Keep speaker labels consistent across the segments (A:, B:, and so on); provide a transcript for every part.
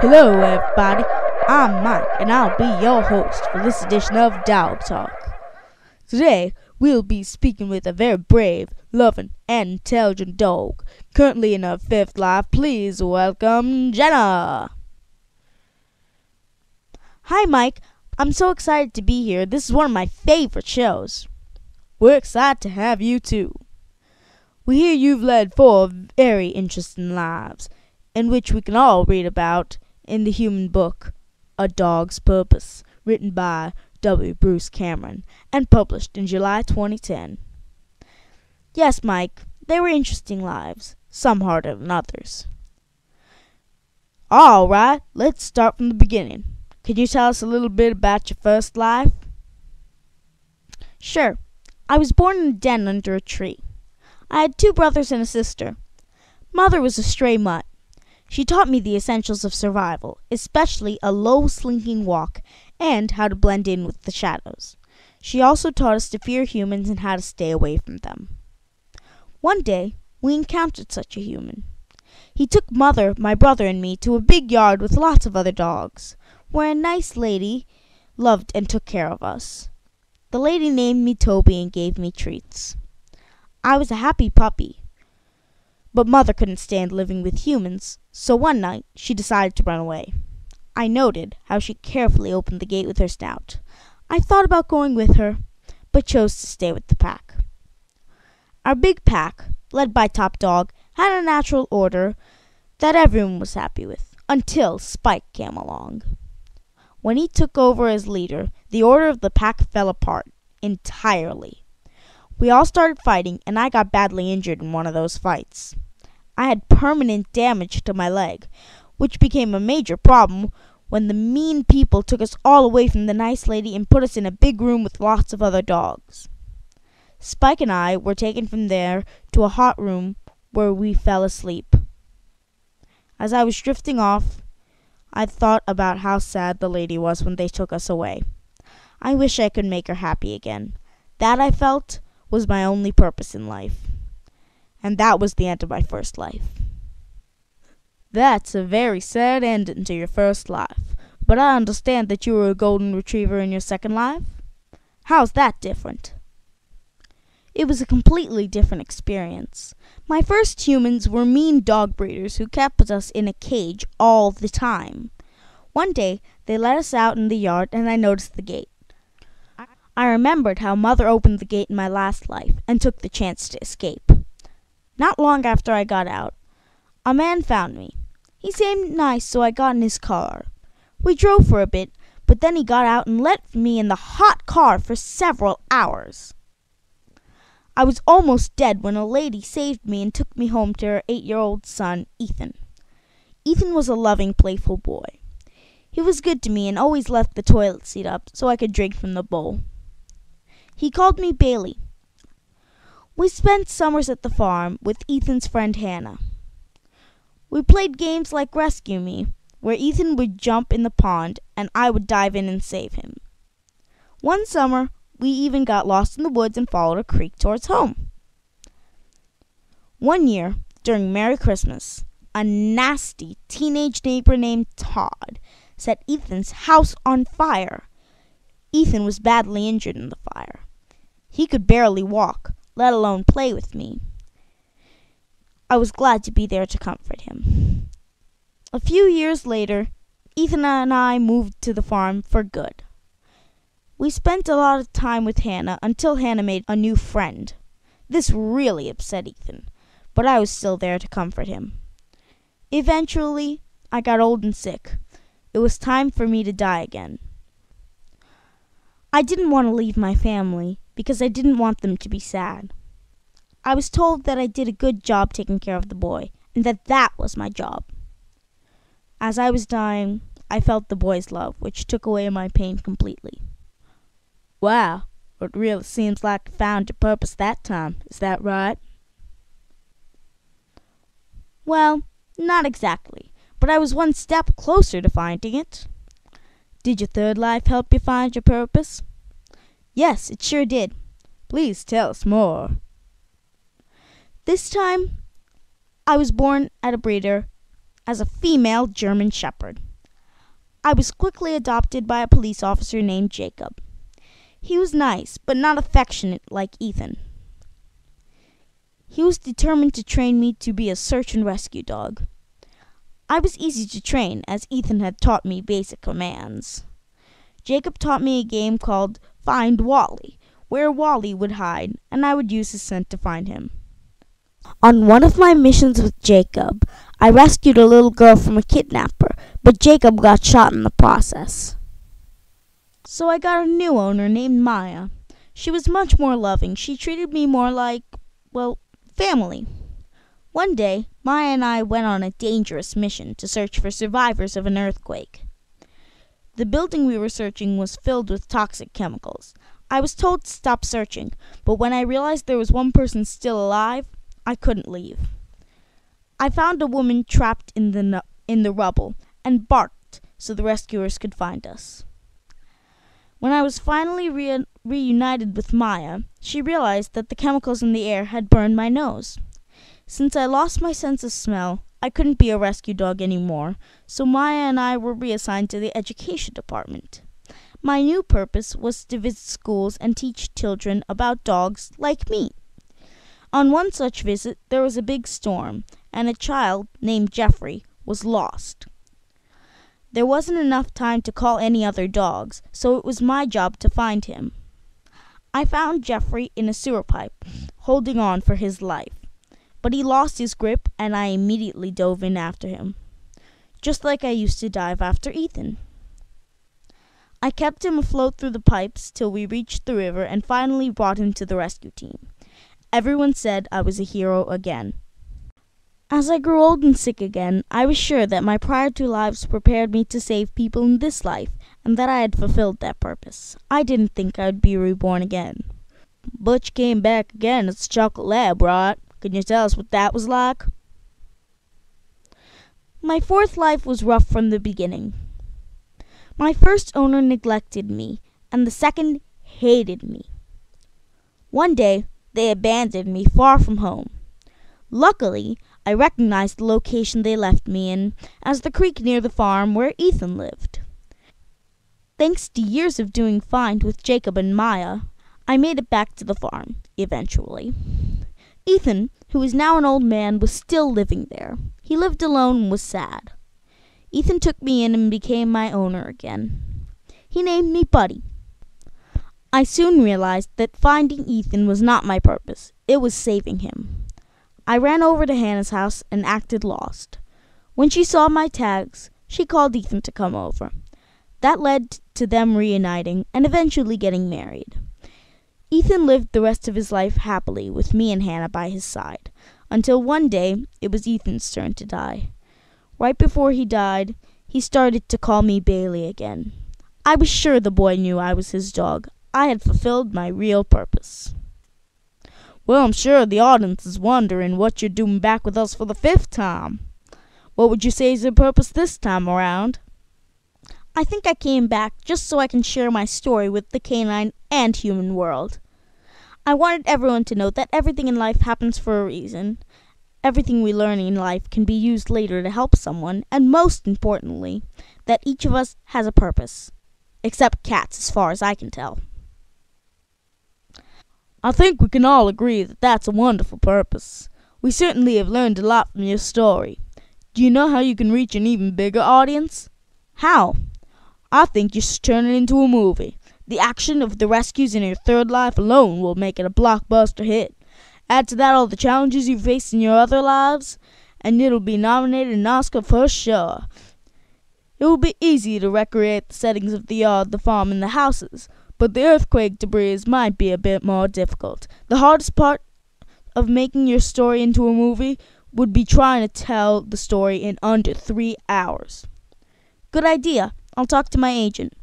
A: Hello everybody, I'm Mike and I'll be your host for this edition of Dog Talk. Today, we'll be speaking with a very brave, loving, and intelligent dog. Currently in her fifth life, please welcome Jenna. Hi Mike, I'm so excited to be here. This is one of my favorite shows. We're excited to have you too. We hear you've led 4 very interesting lives, in which we can all read about in the human book, A Dog's Purpose, written by W. Bruce Cameron, and published in July 2010. Yes, Mike, they were interesting lives, some harder than others. All right, let's start from the beginning. Can you tell us a little bit about your first life? Sure. I was born in a den under a tree. I had 2 brothers and a sister. Mother was a stray mutt. She taught me the essentials of survival, especially a low, slinking walk and how to blend in with the shadows. She also taught us to fear humans and how to stay away from them. One day, we encountered such a human. He took Mother, my brother, and me to a big yard with lots of other dogs, where a nice lady loved and took care of us. The lady named me Toby and gave me treats. I was a happy puppy. But Mother couldn't stand living with humans, so one night she decided to run away. I noted how she carefully opened the gate with her snout. I thought about going with her, but chose to stay with the pack. Our big pack, led by Top Dog, had a natural order that everyone was happy with, until Spike came along. When he took over as leader, the order of the pack fell apart entirely. We all started fighting, and I got badly injured in one of those fights. I had permanent damage to my leg, which became a major problem when the mean people took us all away from the nice lady and put us in a big room with lots of other dogs. Spike and I were taken from there to a hot room where we fell asleep. As I was drifting off, I thought about how sad the lady was when they took us away. I wish I could make her happy again. That, I felt, was my only purpose in life. And that was the end of my first life. That's a very sad ending to your first life. But I understand that you were a golden retriever in your second life? How's that different? It was a completely different experience. My first humans were mean dog breeders who kept us in a cage all the time. One day, they let us out in the yard and I noticed the gate. I remembered how Mother opened the gate in my last life and took the chance to escape. Not long after I got out, a man found me. He seemed nice, so I got in his car. We drove for a bit, but then he got out and left me in the hot car for several hours. I was almost dead when a lady saved me and took me home to her 8-year-old son, Ethan. Ethan was a loving, playful boy. He was good to me and always left the toilet seat up so I could drink from the bowl. He called me Bailey. We spent summers at the farm with Ethan's friend Hannah. We played games like Rescue Me, where Ethan would jump in the pond and I would dive in and save him. One summer, we even got lost in the woods and followed a creek towards home. One year, during Merry Christmas, a nasty teenage neighbor named Todd set Ethan's house on fire. Ethan was badly injured in the fire. He could barely walk, let alone play with me. I was glad to be there to comfort him. A few years later, Ethan and I moved to the farm for good. We spent a lot of time with Hannah until Hannah made a new friend. This really upset Ethan, but I was still there to comfort him. Eventually, I got old and sick. It was time for me to die again. I didn't want to leave my family because I didn't want them to be sad. I was told that I did a good job taking care of the boy, and that was my job. As I was dying, I felt the boy's love, which took away my pain completely. Wow, it really seems like you found your purpose that time. Is that right? Well, not exactly, but I was one step closer to finding it. Did your third life help you find your purpose? Yes, it sure did. Please tell us more. This time, I was born at a breeder as a female German Shepherd. I was quickly adopted by a police officer named Jacob. He was nice, but not affectionate like Ethan. He was determined to train me to be a search and rescue dog. I was easy to train, as Ethan had taught me basic commands. Jacob taught me a game called Find Wally, where Wally would hide, and I would use his scent to find him. On one of my missions with Jacob, I rescued a little girl from a kidnapper, but Jacob got shot in the process. So I got a new owner named Maya. She was much more loving. She treated me more like, family. One day, Maya and I went on a dangerous mission to search for survivors of an earthquake. The building we were searching was filled with toxic chemicals. I was told to stop searching, but when I realized there was one person still alive, I couldn't leave. I found a woman trapped in the rubble and barked so the rescuers could find us. When I was finally reunited with Maya, she realized that the chemicals in the air had burned my nose. Since I lost my sense of smell, I couldn't be a rescue dog anymore, so Maya and I were reassigned to the education department. My new purpose was to visit schools and teach children about dogs like me. On one such visit, there was a big storm, and a child named Jeffrey was lost. There wasn't enough time to call any other dogs, so it was my job to find him. I found Jeffrey in a sewer pipe, holding on for his life. But he lost his grip, and I immediately dove in after him, just like I used to dive after Ethan. I kept him afloat through the pipes till we reached the river and finally brought him to the rescue team. Everyone said I was a hero again. As I grew old and sick again, I was sure that my prior two lives prepared me to save people in this life, and that I had fulfilled that purpose. I didn't think I would be reborn again. Butch came back again as a chocolate lab, right? Can you tell us what that was like? My fourth life was rough from the beginning. My first owner neglected me, and the second hated me. One day, they abandoned me far from home. Luckily, I recognized the location they left me in as the creek near the farm where Ethan lived. Thanks to years of doing fine with Jacob and Maya, I made it back to the farm, eventually. Ethan, who is now an old man, was still living there. He lived alone and was sad. Ethan took me in and became my owner again. He named me Buddy. I soon realized that finding Ethan was not my purpose. It was saving him. I ran over to Hannah's house and acted lost. When she saw my tags, she called Ethan to come over. That led to them reuniting and eventually getting married. Ethan lived the rest of his life happily with me and Hannah by his side, until one day it was Ethan's turn to die. Right before he died, he started to call me Bailey again. I was sure the boy knew I was his dog. I had fulfilled my real purpose. Well, I'm sure the audience is wondering what you're doing back with us for the fifth time. What would you say is your purpose this time around? I think I came back just so I can share my story with the canine and human world. I wanted everyone to know that everything in life happens for a reason. Everything we learn in life can be used later to help someone, and most importantly, that each of us has a purpose. Except cats, as far as I can tell. I think we can all agree that that's a wonderful purpose. We certainly have learned a lot from your story. Do you know how you can reach an even bigger audience? How? I think you should turn it into a movie. The action of the rescues in your third life alone will make it a blockbuster hit. Add to that all the challenges you faced in your other lives, and it'll be nominated an Oscar for sure. It will be easy to recreate the settings of the yard, the farm, and the houses, but the earthquake debris might be a bit more difficult. The hardest part of making your story into a movie would be trying to tell the story in under 3 hours. Good idea. I'll talk to my agent.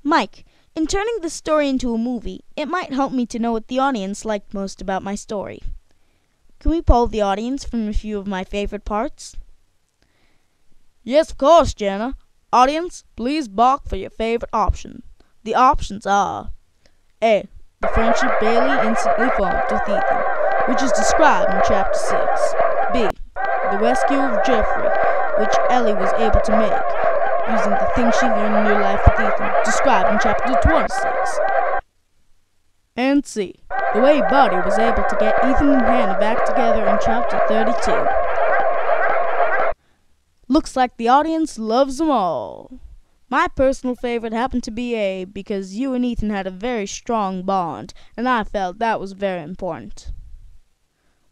A: Mike, in turning the story into a movie, it might help me to know what the audience liked most about my story. Can we poll the audience from a few of my favorite parts? Yes, of course, Jenna. Audience, please bark for your favorite option. The options are A. The friendship Bailey instantly formed with Ethan, which is described in Chapter 6. B. The rescue of Jeffrey, which Ellie was able to make. using the things she learned in your life with Ethan, described in chapter 26. And C. The way Buddy was able to get Ethan and Hannah back together in chapter 32. Looks like the audience loves them all. My personal favorite happened to be A, because you and Ethan had a very strong bond, and I felt that was very important.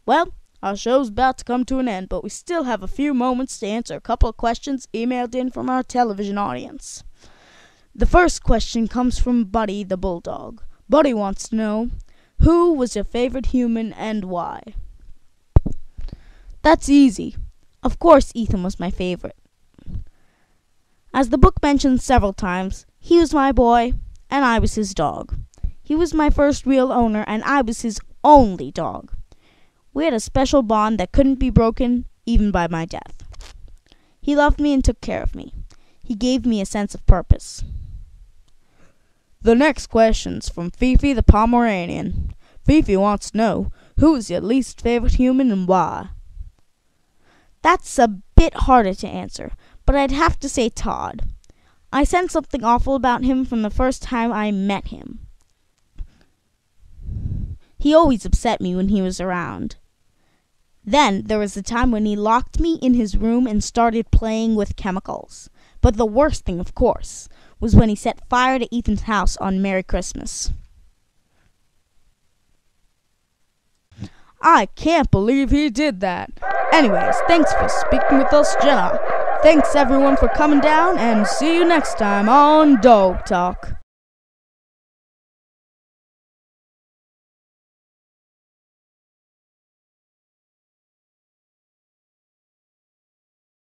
A: Well, our show's about to come to an end, but we still have a few moments to answer a couple of questions emailed in from our television audience. The first question comes from Buddy the Bulldog. Buddy wants to know, who was your favorite human and why? That's easy. Of course Ethan was my favorite. As the book mentions several times, he was my boy, and I was his dog. He was my first real owner, and I was his only dog. We had a special bond that couldn't be broken, even by my death. He loved me and took care of me. He gave me a sense of purpose. The next question's from Fifi the Pomeranian. Fifi wants to know, who is your least favorite human and why? That's a bit harder to answer, but I'd have to say Todd. I sensed something awful about him from the first time I met him. He always upset me when he was around. Then there was the time when he locked me in his room and started playing with chemicals. But the worst thing, of course, was when he set fire to Ethan's house on Merry Christmas. I can't believe he did that. Anyways, thanks for speaking with us, Jenna. Thanks everyone for coming down, and see you next time on Dog Talk.